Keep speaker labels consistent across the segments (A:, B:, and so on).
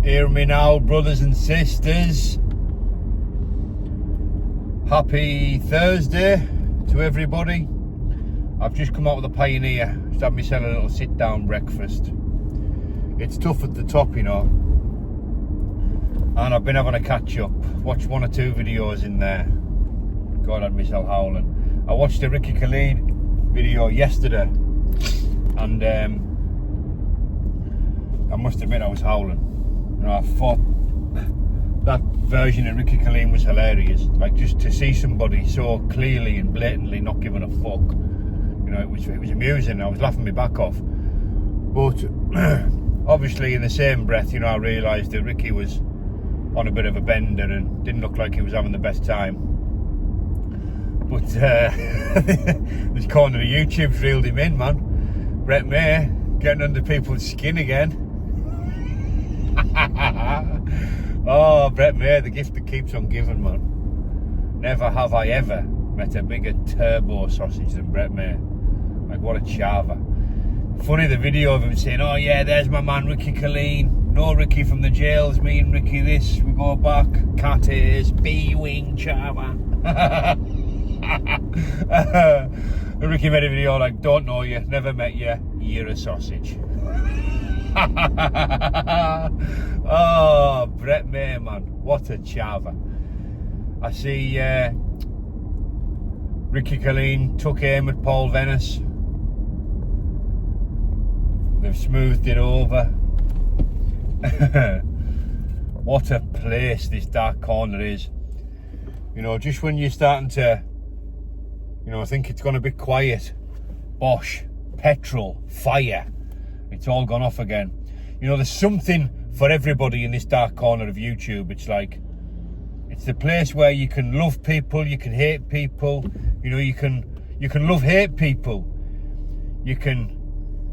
A: Hear me now, brothers and sisters. Happy Thursday to everybody. I've just come out with a Pioneer. Just had myself a little sit-down breakfast. It's tough at the top, you know. And I've been having a catch-up. Watched one or two videos in there. God, I had myself howling. I watched the Ricky Killeen video yesterday. And I must admit I was howling. You know, I thought that version of Ricky Killeen was hilarious. Like, just to see somebody so clearly and blatantly not giving a fuck. You know, it was amusing. I was laughing my back off. But obviously, in the same breath, you know, I realised that Ricky was on a bit of a bender and didn't look like he was having the best time. But this corner of YouTube's reeled him in, man. Brett May getting under people's skin again. Oh, Brett May, the gift that keeps on giving, man. Never have I ever met a bigger turbo sausage than Brett May. Like, what a chava. Funny, the video of him saying, oh yeah, there's my man Ricky Killeen. No Ricky from the jails, me and Ricky this, we go back. Cat ears, B-wing chava. Ricky made a video like, don't know you, never met you, you're a sausage. Oh, Brett May, man, what a chava. I see Ricky Killeen took aim at Paul Venis. They've smoothed it over. What a place this dark corner is. You know, just when you're starting to, you know, I think it's gone a bit quiet. Bosh, petrol, fire. It's all gone off again. You know, there's something for everybody in this dark corner of YouTube. It's like, it's the place where you can love people, you can hate people. You know, you can love, hate people. You can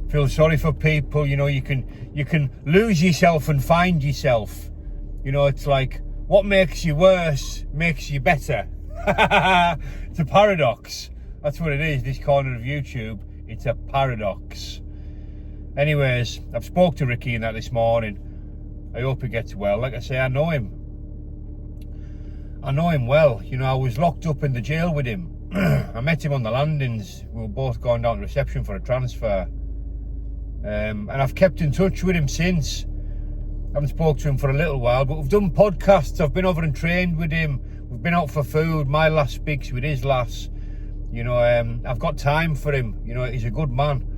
A: feel sorry for people. You know, you can lose yourself and find yourself. You know, it's like, what makes you worse makes you better. It's a paradox. That's what it is, this corner of YouTube. It's a paradox. Anyways, I've spoke to Ricky in that this morning. I hope he gets well. Like I say, I know him. I know him well. You know, I was locked up in the jail with him. I met him on the landings. We were both going down to reception for a transfer. And I've kept in touch with him since. I haven't spoke to him for a little while, but we've done podcasts. I've been over and trained with him. We've been out for food. My lass speaks with his lass. You know, I've got time for him. You know, he's a good man.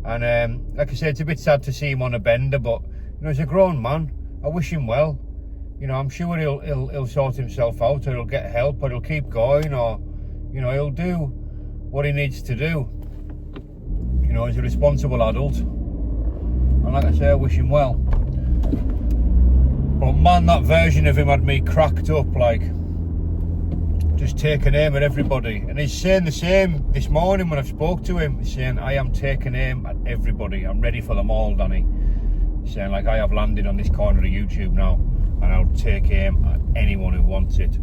A: And like I said, it's a bit sad to see him on a bender, but you know, he's a grown man. I wish him well. You know, I'm sure he'll sort himself out, or he'll get help, or he'll keep going, or you know, he'll do what he needs to do. You know, he's a responsible adult. And like I say, I wish him well. But man, that version of him had me cracked up, like, just taking aim at everybody. And he's saying the same this morning when I've spoke to him. He's saying, I am taking aim at everybody. I'm ready for them all, Danny. He's saying, like, I have landed on this corner of YouTube now, and I'll take aim at anyone who wants it.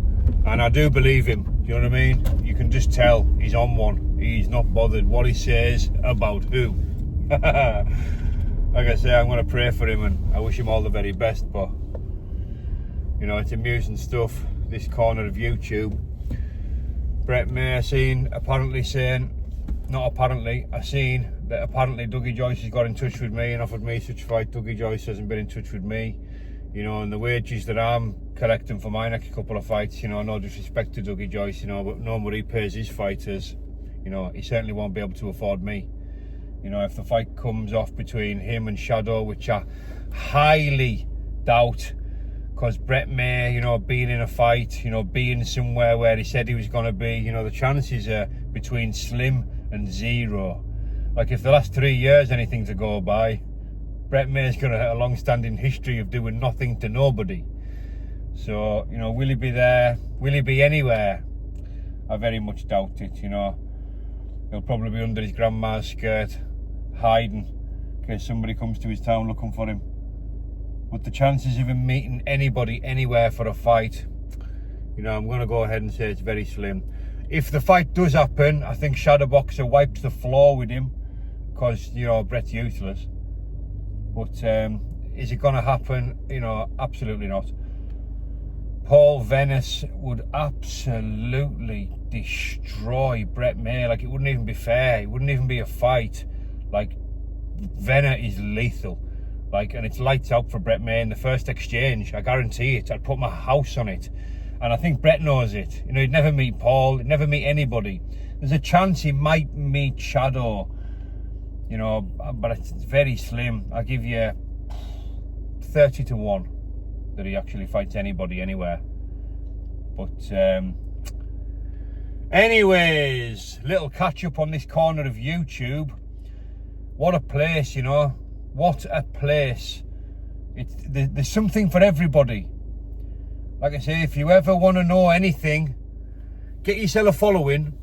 A: And I do believe him. Do you know what I mean? You can just tell he's on one. He's not bothered what he says about who. Like I say, I'm going to pray for him, and I wish him all the very best. But you know, it's amusing stuff, this corner of YouTube. Brett May, I seen apparently saying, not apparently, I seen that apparently Dougie Joyce has got in touch with me and offered me such a fight. Dougie Joyce hasn't been in touch with me. You know, and the wages that I'm collecting for my next couple of fights, you know, no disrespect to Dougie Joyce, you know, but no more he pays his fighters, you know, he certainly won't be able to afford me. You know, if the fight comes off between him and Shadow, which I highly doubt, because Brett May, you know, being in a fight, you know, being somewhere where he said he was going to be, you know, the chances are between slim and zero. Like, if the last 3 years anything to go by, Brett May's got a long-standing history of doing nothing to nobody. So, you know, will he be there? Will he be anywhere? I very much doubt it, you know. He'll probably be under his grandma's skirt, hiding, in case somebody comes to his town looking for him. But the chances of him meeting anybody anywhere for a fight, you know, I'm going to go ahead and say it's very slim. If the fight does happen, I think Shadowboxer wipes the floor with him, because, you know, Brett's useless. But Is it going to happen? You know, absolutely not. Paul Venis would absolutely destroy Brett May. Like, it wouldn't even be fair. It wouldn't even be a fight. Like, Venner is lethal. Like, and it's lights out for Brett May in the first exchange. I guarantee it. I'd put my house on it. And I think Brett knows it. You know, he'd never meet Paul. He'd never meet anybody. There's a chance he might meet Shadow. You know, but it's very slim. I'll give you 30 to 1 that he actually fights anybody anywhere. But anyways, little catch up on this corner of YouTube. What a place, you know. What a place. There's something for everybody. Like I say, if you ever want to know anything, get yourself a following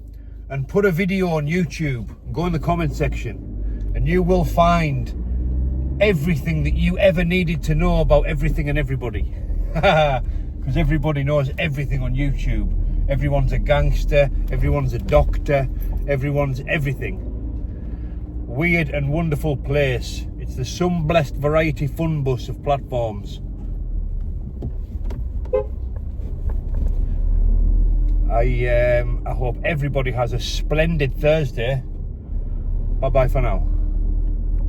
A: and put a video on YouTube. Go in the comment section and you will find everything that you ever needed to know about everything and everybody. Because everybody knows everything on YouTube. Everyone's a gangster, everyone's a doctor, everyone's everything. Weird and wonderful place. It's the Some Blessed Variety Fun Bus of platforms. I hope everybody has a splendid Thursday. Bye bye for now.